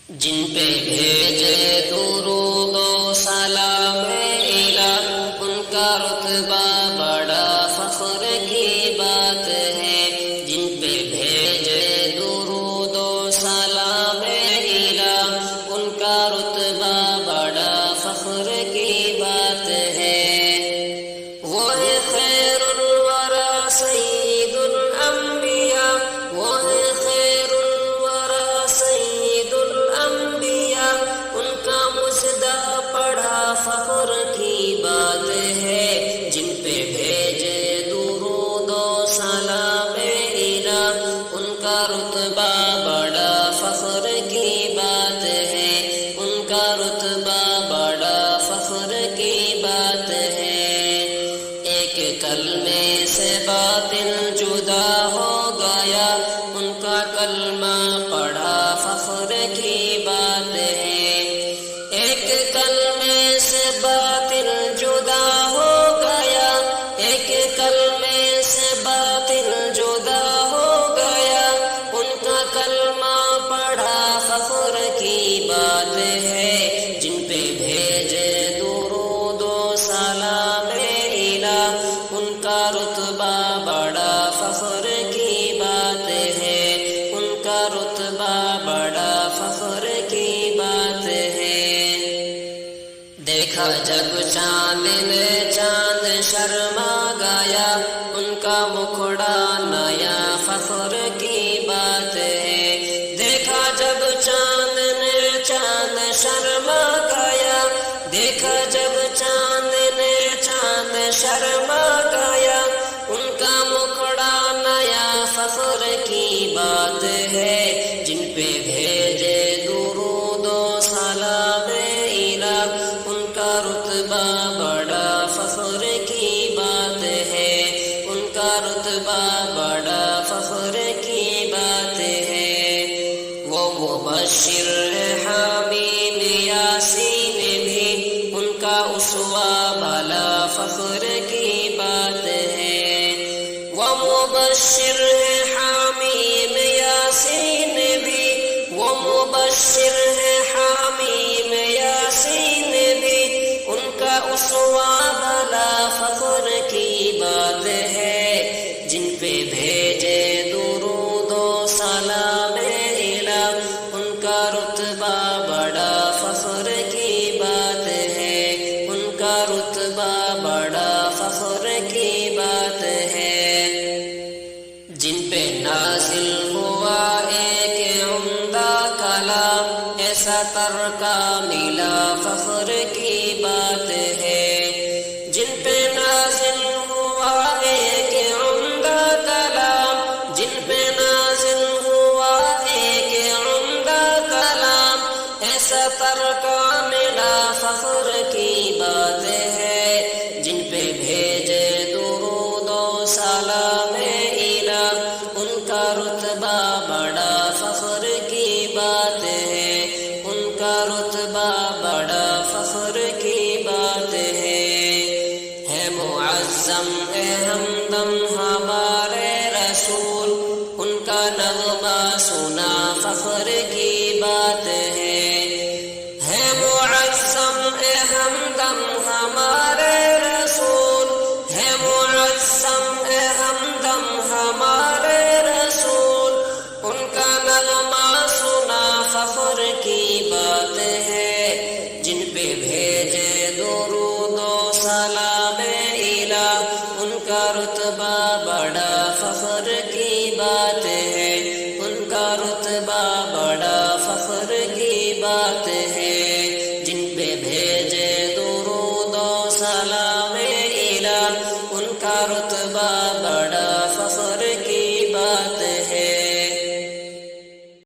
جن پہ بھیجے درود و سلام الہ، ان کا رتبہ بڑا فخر کی بات ہے۔ جن پہ بھیجے درود و سلام الہ، ان کا رتبہ بڑا فخر کی بات ہے۔ وہ ہے خیر الورى سید الانبیاء، وہ ہے خیر الورى سید الانبیاء، ان کا مژدہ پڑھا فخر کی بات ہے۔ جن پہ بھیجے درود و سلام الہ، ان کا رتبہ بڑا فخر کی بات ہے، ان کا رتبہ بڑا فخر کی بات ہے۔ ایک کلمے سے باطل جدا ہو گیا، ان کا کلمہ پڑھا فخر کی بات ہے۔ ایک کلمے سے باطل جدا ہو گیا، ایک کلمے سے باطل جدا ہو گیا، ان کا کلمہ پڑھا فخر کی بات ہے۔ جن پہ بھیجے درود و سلام الہ، ان کا رتبہ بڑا فخر کی بات ہے، ان کا رتبہ بڑا فخر کی بات ہے۔ دیکھا جب چاند نے چاند شرما گیا، ان کا مکھڑا نیا فخر کی بات ہے۔ دیکھا جب چاند نے چاند شرما گیا، دیکھا جب چاند نے چاند شرما گیا، ان کا مکھڑا نیا فخر کی بات ہے۔ جن پہ بھیجے درود و سلام الہ، ان کا رتبہ بڑا فخر کی بات ہے، ان کا رتبہ بڑا فخر کی بات ہے۔ وہ مبشر ہے حامیم یاسین بھی، ان کا اسوہ بھلا فخر کی بات ہے۔ وہ مبشر ہے حامیم یاسین بھی، وہ مبشر ہے حامیم یاسین بھی، ان کا اسوہ بھلا فخر کی بات ہے۔ جن پہ بھیجے درود و سلام الہ، ان کا رتبہ بڑا فخر کی بات ہے، ان کا رتبہ بڑا فخر کی بات ہے۔ جن پہ نازل ہوا ایک عمدہ کلام، ایسا ترکا ملا فخر کی بات ہے۔ جن پہ نازل ہوا ایک عمدہ کلام، جن پہ نازل ہوا ایک عمدہ کلام، ایسا ترکا ملا فخر کی بات ہے۔ جن پہ بھیجے درود و سلام الہ، ان کا رتبہ بڑا فخر کی بات ہے، ان کا رتبہ بڑا فخر کی بات ہے۔ معظم ہے ہمدم ہمارے رسول، ان کا نغمہ سنا فخر کی بات ہے۔ معظم ہے ہمدم ہمارے رسول، ہے معظم ہے ہمدم ہمارے رسول، ان کا نغمہ سنا فخر کی بات ہے۔ جن پہ بھیجے درود و سلام الہ، ان کا رتبہ بڑا فخر کی بات ہے، ان کا رتبہ بڑا فخر کی بات ہے۔